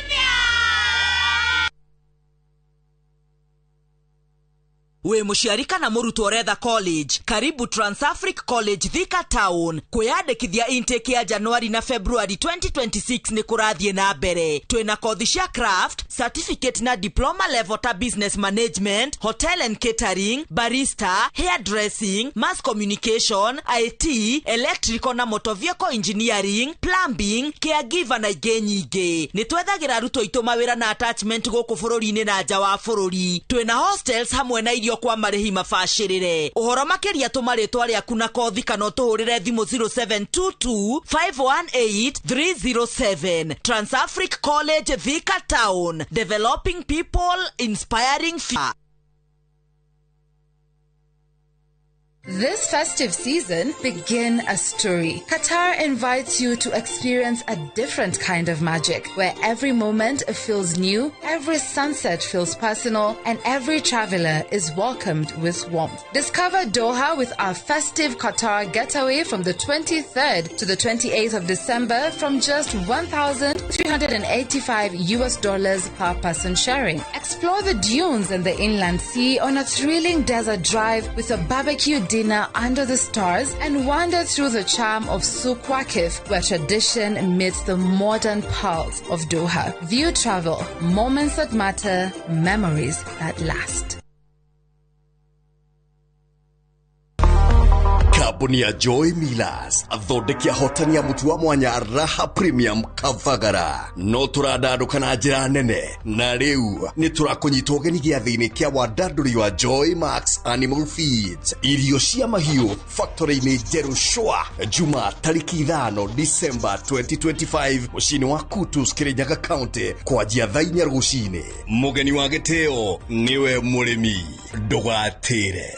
We muciari kana murutwo uretha college karibu Transafric College Thika Town kwiyandikithia intake ya January na February 2026 ni kurathie na mbere twina kothi cia craft certificate na diploma level ta business management hotel and catering barista hairdressing mass communication IT electrical na motor vehicle engineering plumbing caregiver na ingĩ nyingĩ ni twethagira aruto itu mawira na attachment guku bururi-ini na nja wa bururi twina hostels hamwe na irio kwa marihi mabacirire uhoro makiria tumaritwa riaku na kothi kana tuhurire thimu 0722 518 307 Transafric College Thika Town, developing people, inspiring future. This festive season, begin a story. Qatar invites you to experience a different kind of magic, where every moment feels new, every sunset feels personal, and every traveler is welcomed with warmth. Discover Doha with our festive Qatar getaway from the 23rd to the 28th of December from just $1,385 per person sharing. Explore the dunes and the inland sea on a thrilling desert drive with a barbecue dinner under the stars and wander through the charm of Souk Waqif, where tradition meets the modern pulse of Doha. View Travel, moments that matter, memories that last. Kambuni ya Joy Millers athondeki ahotani ya mutu wa mwanya Raha Premium Kavagara no turadanduka na njira nene na riu ni turakunyitwo geni giathini kia wadanduri wa Joy Max Animal Feeds irio cia mahiu factory ni Jeru Shwa Juma tariki 5 December 2025 mucini wa Kutus Kirinyaga County kwa jia thainya rucini. Mugeni wa giteo niwe murimi ndugatire.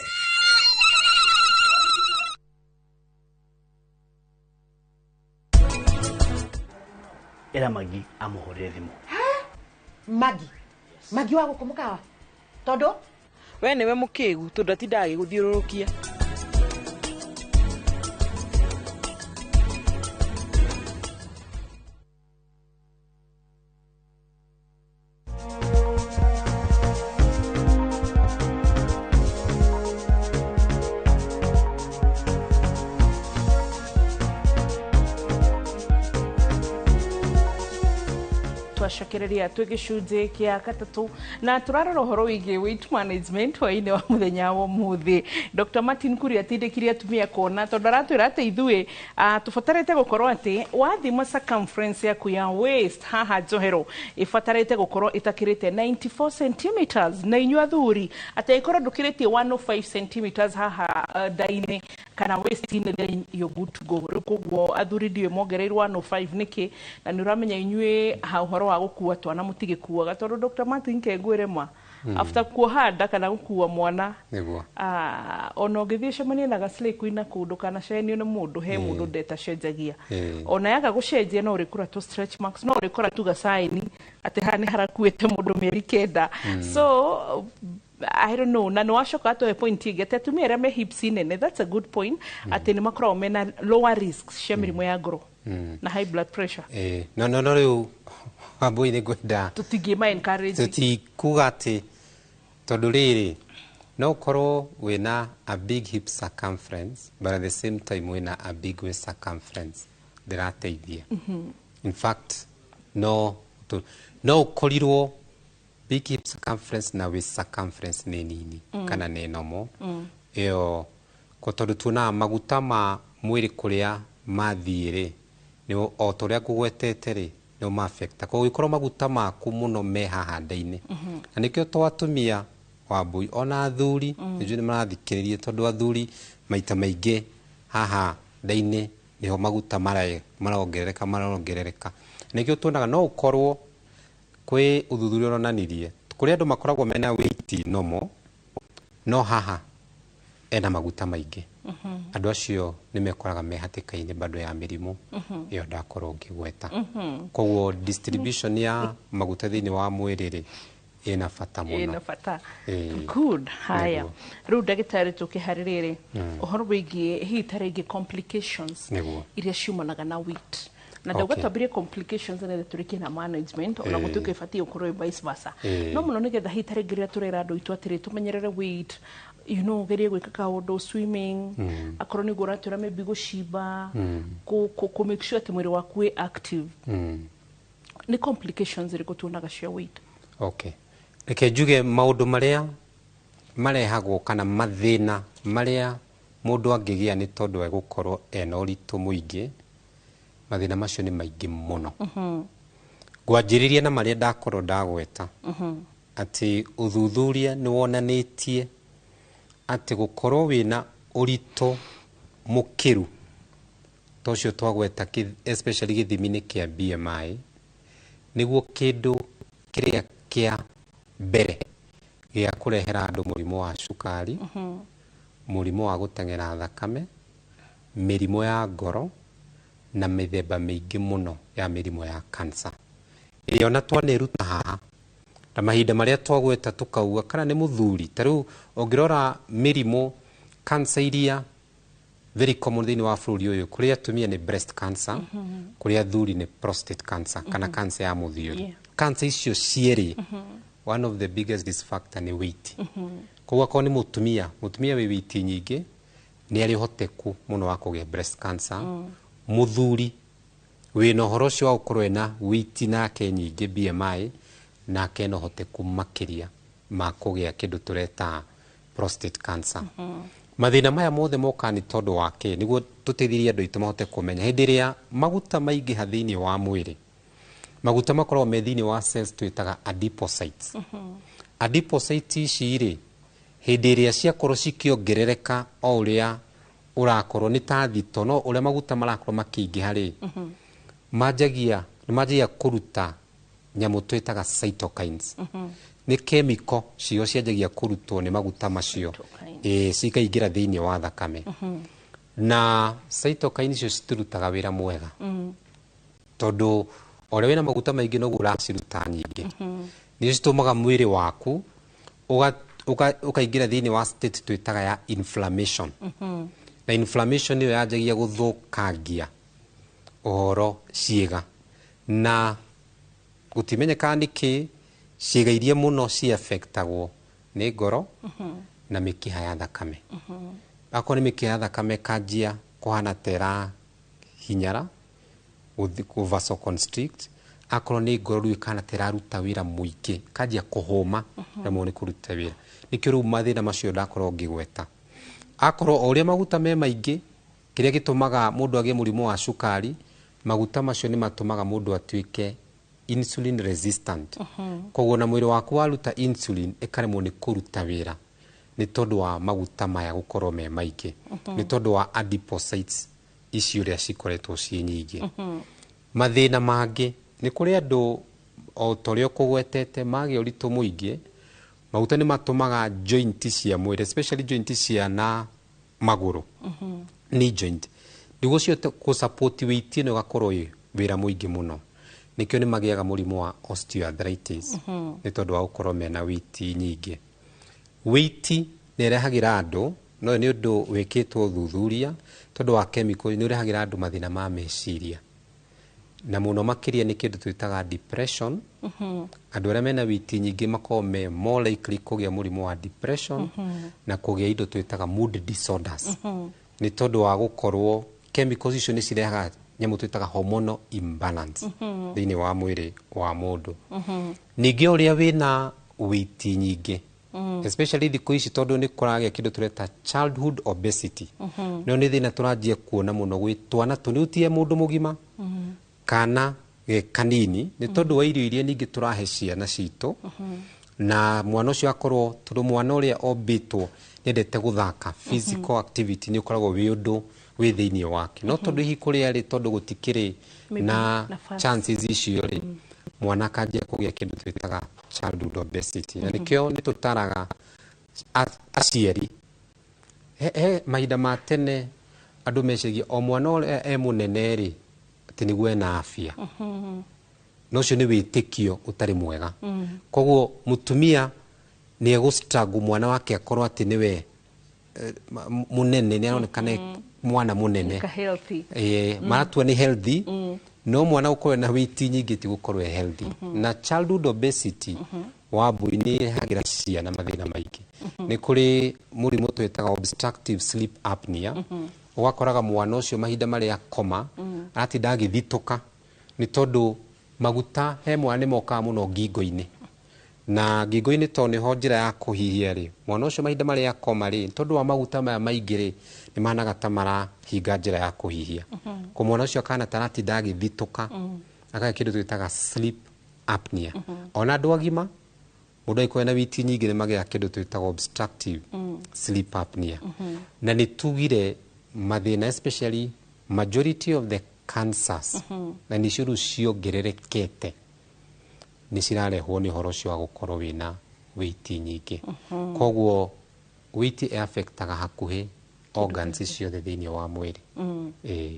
Era Magi amuhorere thimu. Magi wa gukumuka tondu we niwe mukigu tondu atindaga giguthiururukia. twacokereria twä gä cunjä kä a gatatå na tå rarora å horo wä giä weight management hwainä wa må thenya wa må thä. Dr. Martin Kuria atindä kire atumia kona tondå aratwä ra atä ithuä tå batarä te gå korwo atä wathima circumference yaku ya waist haha njohero ä batarä te gå korwo ä takä rä te 94 centimeters na inyua thuri atä ikorwo ndå kä rä tie 105 centimeters haha ndainä kana waist-inä then you're good to go. Rä koguo athuri ndiä mongereirwo 105 nä kä na nä å ramenya inyuä ha å horo wa gå kua twana må tigä kuaga tondå Dr. Martin kengwä re ma after kuoha nda kana gå kua mwana ona å ngä thiä cemanie na gaslay kwina kå ndå kana cenio nä må ndå he må ndå ndeta cenjagia ona yaga gå cenjia no å rä kora to stretch marks no å rä kora tu gacaini atä haha nä harakuä te må ndå mä eri kenda so I don't know na no washoka to a point igete atumia aria me hips nene that's a good point ati ni makorwo mena lower risks cia mirimo ya ngoro na high blood pressure no riu ambui ni gwenda tutingima encourage tutikuga ati tondu riri no korwo wina a big hip circumference but at the same time wina a big waist circumference ndirateithia in fact no korirwo big hip circumference na waist circumference ni nini kana ni normal iyo ko tondu tuona maguta ma mwiri kuria mathiire ni o toria kugwetete ri no ma affect ko ikorwo maguta maku muno me haha ndaine na nikio twatumia wambui ona athuri nju ni marathikiririe tondu athuri maita maingi haha ndaine niho maguta marongerereka nikio tuonaga no ukorwo kwe uthuthuria uronanirie kuri andu makoragwo mena weight normal no haha ena maguta maingi andu acio ni mekoraga me hatikaini bado ya mirimu iyo ndakorwo ngigweta koguo distribution ya maguta thini wa mwiriri ina bata muno ina bata good haya riu ndagitari tukiharirire uhoro wigie hi taringi complications iria ciumanaga na weight na ndauga twambirie complications na turikie na management ona gutuika ibatie ukorwo vice versa no muno nigetha hi taringi ria turera andu itu atiri tumenyerere weight gerie gwika kaundu swimming akorwo ni gura tura maybe gucimba ku make sure ati mwiri waku wi active ni complications iri gutunaga cia weight reke njuge maundu maria marehagwo kana mathina maria mundu angigia ni tondu egukorwo ena uritu muingi mathina macio ni maingi muno ngwanjiriria na maria ndakorwo ndagweta ati uthuthuria ni wonanitie ati gukorwo wina uritu mukiru tocio twagweta especially githimini kia BMI niguo kindu kiria kia mbere gia kurehera andu murimu wa cukari murimu wa gutengera thakame mirimo ya ngoro na mithemba mingi muno ya mirimo ya cancer iyo na twaniruta haha na mahinda maria twagweta tukauga kana ni muthuri taru ongirora mirimo cancer iria very common thini wa bururi uyu kuria atumia ni breast cancer kuria athuri ni prostate cancer kana cancer ya muthiori cancer icio cieri one of the biggest risk factor ni weight koguo ko ni mutumia wi weight nyingi nĩ arĩ ũhoteku mũno wa kũgĩa breast cancer. Mũthuri wĩna ũhoro ũcio wa gũkorwo ena weight nake nyingĩ BMI nake no ũhoteku makĩria ma kũgĩa kĩndũ tũreta prostate cancer. Mathĩna maya mothe moka nĩ tondũ wake nĩguo tũteithĩrie andũ aitũ mahote kũmenya hĩndĩ ĩrĩa maguta maingĩha thĩinĩ wa mwĩrĩ. Maguta makoragwo me thĩinĩ wa cells twĩtaga adipocytes. Adipocytes ici rĩ hĩndĩ ĩrĩa ciakorwo cikĩongerereka o ũrĩa ũrakorwo nĩ ta thito no ũrĩa maguta marakorwo makĩingĩha rĩ manjagia kũruta nyamũ twĩtaga cytokines. Nĩ chemical cio cianjagia kũrutwo nĩ maguta macio cikaingĩra thĩinĩ wa thakame. Na cytokines icio citirutaga wĩra mwega tondũ o ũrĩa wĩna maguta maingĩ noguo ũraciruta nyingĩ. Nĩ citũmaga mwĩrĩ waku ũkaingĩra thĩinĩ wa state twĩtaga ya inflammation. Na inflammation nĩyo yanjagia gũthũkangia ũhoro ciĩga na gũtimenyeka nĩkĩ ciĩga iria mũno ci-affectagwo nĩ ngoro na mĩkiha ya thakame. Akorwo nĩ mĩkiha ya thakame kanjia kũhana tera hinyara vasoconstrict. Akorwo nĩ ngoro rĩu kana teraruta wĩra mũingĩ kanjia kũhũma rĩmwe nĩ kũruta wĩra. Nĩkĩo rĩu mathĩna macio ndakorwo ngĩgweta. Akorwo o ũrĩa maguta me maingĩ kĩrĩa gĩtũmaga mũndũ agĩe mũrimũ wa cukari, maguta macio nĩ matũmaga mũndũ atuĩke insulin resistant. Koguo na mwĩrĩ waku waruta insulin ĩkaremwo nĩ kũruta wĩra nĩ tondũ wa maguta maya gũkorwo me maingĩ. Nĩ tondũ wa adipocytes ici ũrĩa cikoretwo ciĩ nyingĩ. Mathĩna mangĩ nĩ kũrĩ andũ o torĩa ũkũgwetete magĩa ũritũ mũingĩ, maguta nĩ matũmaga joint cia mwĩrĩ especially joint cia na magũrũ knee joint nĩguo cio kũ-support weight ĩno ĩgakorwo wĩra mũingĩ mũno. Nĩkĩo nĩ magĩaga mũrimũ wa osteoarthritis nĩ tondũ wa gũkorwo mena weight nyingĩ. Weight nĩ ĩrehagĩra andũ no nĩ ũndũ wĩkĩtwo ũthuthuria tondũ wa chemical nĩ ũrehagĩra andũ mathĩna ma meciria na mũno makĩria nĩ kĩndũ twĩtaga depression. Andũ arĩa mena weight nyingĩ makoragwo me more likely kũgĩa mũrimũ wa depression na kũgĩa indo twĩtaga mood disorders nĩ tondũ wa gũkorwo chemicals icio nĩ cirehaga nyamũ twĩtaga hormonal imbalance thĩinĩ wa mwĩrĩ wa mũndũ. Ningĩ ũrĩa wĩna weight nyingĩ especially thikũ ici tondũ nĩ kũragĩa kĩndũ tũreta childhood obesity. No nĩ thĩna tũranjia kuona mũno gwĩ twana tũnĩũtie mũndũ mũgima kana kanini nĩ tondũ wa irio iria ningĩ tũrahe ciana citũ. Na mwana ũcio akorwo tondũ mwana ũrĩa ombĩtwo nĩendete gũthaka physical activity nĩ ũkoragwo wĩ ũndũ wĩ thĩinĩ wake. No tondũ hihi kũrĩa rĩ tondũ gũtikĩrĩ na chances icio rĩ mwana akanjia kũgĩa kĩndũ twĩtaga childhood obesity. Na nĩkĩo nĩ tũtaraga aciari he mahinda ma tene andũ meciria o mwana ũrĩa mũnene rĩ atĩ nĩguo ena afya. No ũcio nĩ wĩtĩkio ũtarĩ mwega. Koguo mũtumia nĩ egũ-struggle mwana wake akorwo atĩ nĩwe mũnene nĩ aronekana mwana mũnene. Maratua nĩ healthy no mwana gũkorwo na weight nyingĩ ti gũkorwo healthy. Na childhood obesity wa mbũri nĩ ĩrehagĩra ciana mathĩna maingĩ. Nĩ kũrĩ mũrimũ twĩtaga obstructive sleep apnea. Ũgakoraga mwana ũcio mahinda marĩa akoma aratinda agĩthitũka nĩ tondũ maguta he mwana nĩ mokaga mũno ngingo-inĩ. Na ngingo-inĩ to nĩho njĩra ya kũhihia rĩ mwana ũcio mahinda marĩa akoma rĩ tondũ wa maguta maya maingĩ rĩ nĩ managa ta marahinga njĩra ya kũhihia. Kwa mwana ũcio akana taratinda agĩthitũka akagĩa kĩndũ twĩtaga sleep apnea. Ona andũ agima mũndũ angĩkorwo na weight nyingĩ nĩ magĩaga kĩndũ twĩtaga obstructive sleep apnea. Na nĩ tugire mathĩna especially majority of the cancers na nĩ cio rĩu ciongererekete nĩ cirarehwo nĩ ũhoro ũcio wa gũkorwo wĩna weight nyingĩ. Koguo weight ĩ-affectaga hakuhĩ organs ciothe thĩinĩ wa mwĩrĩ.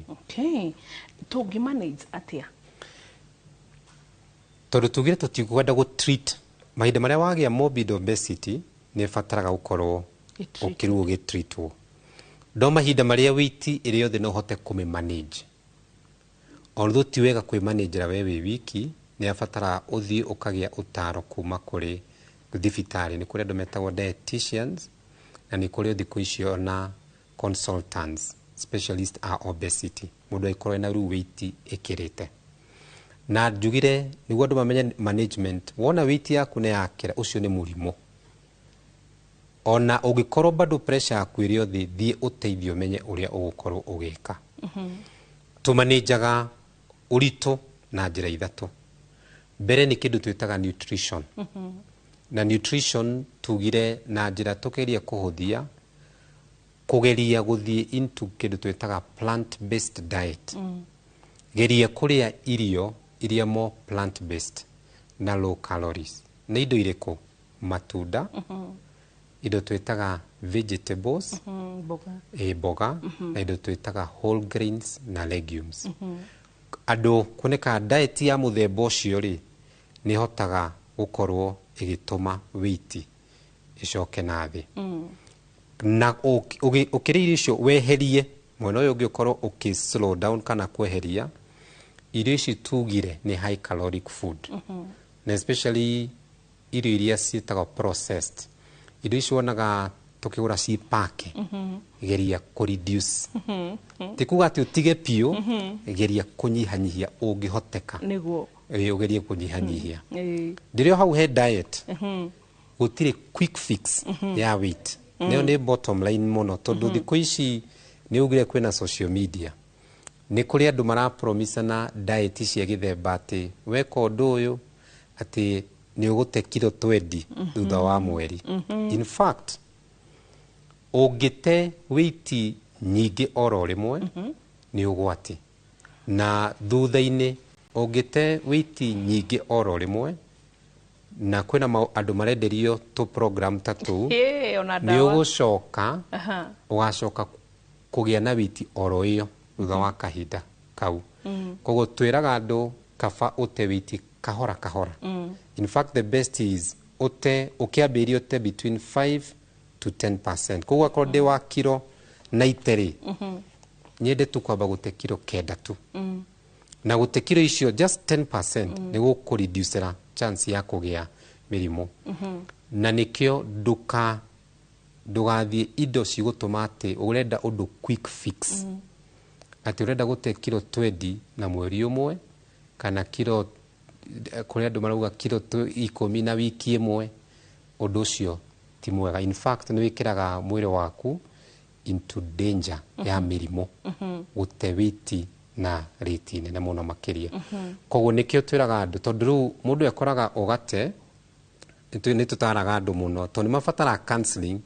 Okay. Tũngĩ-manage atĩa? Tondũ tugire tũtikwenda gũ-treat mahinda marĩa wagĩa morbid obesity nĩ ĩbataraga gũkorwo ũkĩrwo ũgĩ-treatwo. Ndo mahinda marĩa weight ĩrĩ yothe no ũhote kũmĩ-manage. Although ti wega kwĩ-managera we wĩ wiki nĩ abatara ũthiĩ ũkagĩa ũtaro kuma kũrĩ thibitarĩ. Nĩ kũrĩ andũ metagwo dietitians na nĩ kũrĩ thikũ icio na consultants specialist a obesity mundu aikorwo na ru weight ikirite na njugire niguo andu mamenye management wona weight yaku ne yakira ucio ni murimo ona ugikorwo bado pressure yaku iri othi thie uteithio menye uria ugukorwo ugika tumanajaga urito na njira ithatu mbere ni kindu twitaga nutrition na nutrition tugire na njira tukeria kuhuthia kugeria guthie into kindu twitaga plant based diet geria kuria irio iria more plant based na low calories ni indo iriku matunda indo twitaga vegetables boga na indo twitaga whole grains na legumes ando kuneka diet ya muthemba ucio ri ni hotaga gukorwo igituma weight icoke na thi na ukiriria icio weherie mwena uyu ungikorwo slow down kana kweheria irio ici tugire ni high caloric food na especially irio iria ciitagwo processed irio ici wonaga tukigura ci pack geria ku reduce tikuga ati utige pio geria kunyihanyihia ungihoteka niguo ugerie kunyihanyihia ndirio hau he diet gutire quick fix ya weight neo ni bottom line muno tondu thiku ici ni ugire kwina social media ni kuri andu mara promise na diet cia githemba ati weka undu uyu ati ni ugute kilo 20 thutha wa mweri in fact ugite weight nyingi oro rimwe ni ugwati na thutha-ini ugite weight nyingi oro rimwe na kwina andu marenderio to program tatu ni ugucoka ugacoka kugia na weight oro iyo thutha wa kahinda kau koguo twiraga andu kaba ute weight kahora kahora in fact the best is ukiambiria ute between 5 to 10%. Koguo akorwo ndi wa kilo 90 nyende tu kwamba gute kilo 9 tu na gute kilo icio just 10% ni gukureducera chance ya kugia mirimu na nikio ndugathie indo cigutuma ati urenda undu quick fix ati urenda gute kilo 20 na mweri umwe kana kilo kuri andu marauga kilo 10 na wiki imwe undu ucio ti mwega in fact ni wikiraga mwiri waku into danger ya mirimu gute weight na rate nene muno makiria koguo nikio twiraga andu tondu riu mundu ekoraga ogate ni tutaraga andu muno tondu ni mabatara counseling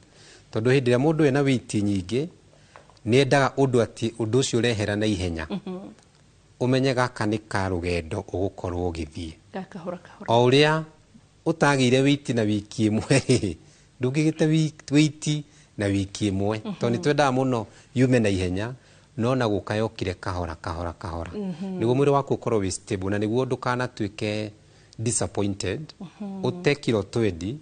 tondu hindi ya mundu ena weight nyingi ni endaga undu ati undu ucio urehera na ihenya umenye gaka ni ka rugendo ugukorwo githie gakahora kahora o uria utagire weight na wiki imwe ndugigite weight na wiki imwe tondu twenda muno yume na ihenya no na gukayokire kahora kahora kahora niguo mwiri waku ukorwo wi stable na niguo ndukana twike disappointed ute kilo 20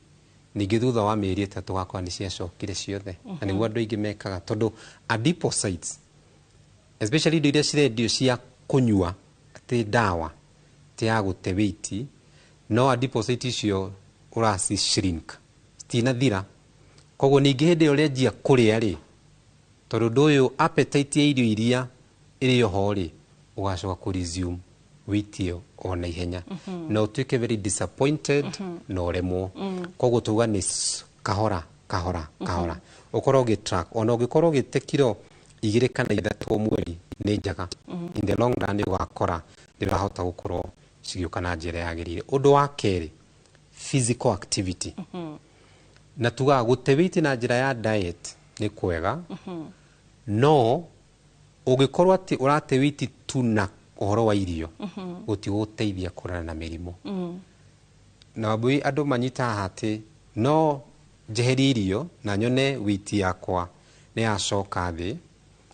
ningi thutha wa mieri 3 wakwa ni ciacokire ciothe na niguo andu aingi mekaga tondu adipocytes especially indo iria cirendio cia kunyua ati dawa ti ya gute weight no adipocytes icio urasi shrink tina thira koguo ningi hindi uria njia kuria ri tondu nduyu appetite ya irio iria irio hori ugacoka ku resume weight iyo ona ihenya na utuike very disappointed no remwo koguo tuga ni kahora kahora kahora ukorwo gi track ona ugikorwo gite kilo 2 kana 3 mweri ni njaga in the long run ugakora ndirahota gukorwo cigiuka na njira yagirire undu wa keri physical activity na tuga gute weight na njira ya diet ni kwega no ugikorwo ati urate weight tu na uhoro wa irio gutiguteithia kurana na mirimu na wabui andu manyita hati no njeheri irio na nyone weight yakwa ni yacoka thi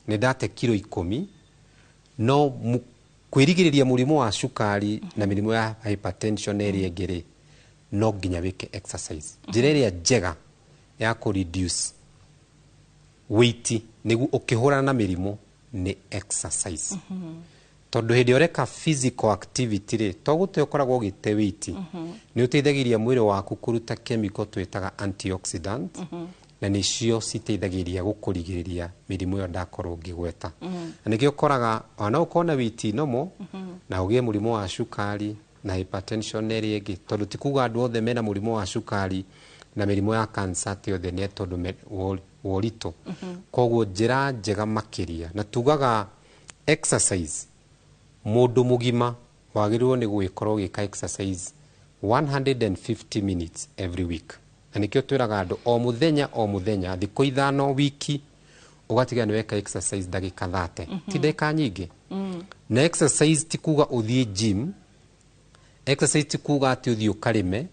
ni ndate kilo 10 no kwirigiriria murimu wa cukari na mirimu ya hypertension eri ngiri no nginya wike exercise njira iria njega ya ku reduce weight nigu ukihurana na mirimu ni exercise tondu hindi oreka physical activity ri to gute ukoragwo gite weight ni uteithagiria mwiri waku kuruta chemical twitaga antioxidant na nicio citeithagiria gukurigiriria mirimu yo ndakorwo ngigweta na nigio koraga ona ukona witi nomo na ugie murimu wa cukari na hypertension eri igi tondu tikuga andu othe mena murimu wa cukari na mirimu ya cancer ti othe ne tondu worito koguo njira njega makiria na tugaga exercise mundu mugima wagirwo ni gwikorwo gika exercise 150 minutes every week na nikio twiraga andu o muthenya thikũ ithano wiki ugatiga ni weka exercise ndagika 30 ti ndeka nyingi na exercise ti kuga uthie gym exercise ti kuga ati uthie ukarime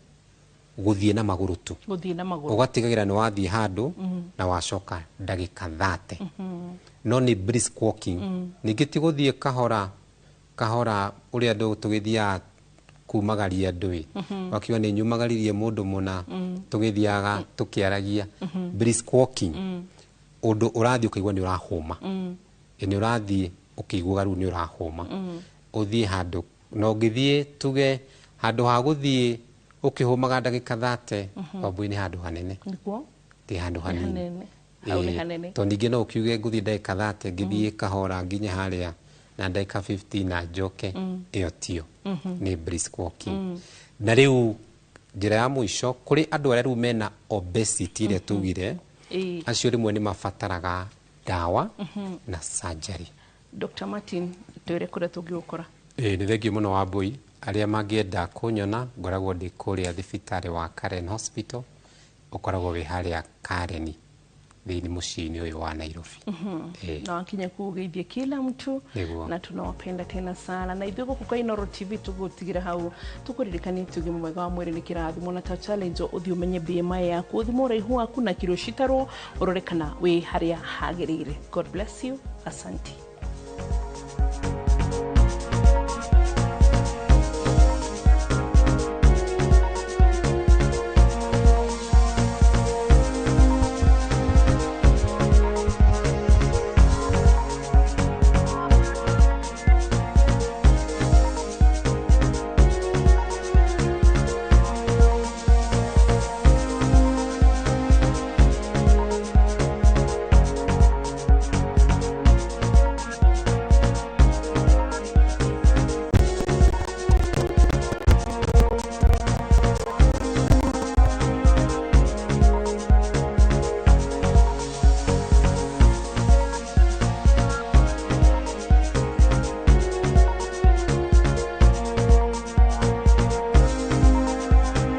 guthie na maguru tu ugatigagira ni wathie handu na wacoka ndagika 30 no ni brisk walking ningi ti guthie kahora uria ndu tugithia kumagaria ndui wakiwa ni nyumagaririe mundu muna tugithiaga tukiaragia brisk walking undu urathie ukaigwa ni urahuma ni urathie ukigwa ru ni urahuma uthie handu no ngithie tuge handu ha guthie ukihumaga ndagika 30 babu ni handu hanene niguo ti handu hanene hanene to ningi no ukiuge nguthie ndagika 30 ngithie kahora nginya haria na ndagika 15 na njoke iyo tio ni brisk walking na riu njira ya muico kuri andu aria mena obesity ile tugire acio rimwe ni mafataraga dawa na surgery. Dr. Martin twire kure tungikora ni thengio muno wa Mbui aria mangienda kunyona ngoragwo ndi kuria thibitari wa Karen Hospital ukoragwo wi haria Karen thini muciini uyu wa Nairobi na wakinya kugeithia kila mtu na tunawapenda tena sana na ithuĩ gũkũ kwa Inooro TV tugutigira hau tukuririkania tuge mwega wa mwĩrĩ nĩ kĩrathimo na ta challenge uthi umenye BMI yaku uthimo ũraihu waku na kiro citarwo urorekana wi haria hagĩrĩire. God bless you. Asante.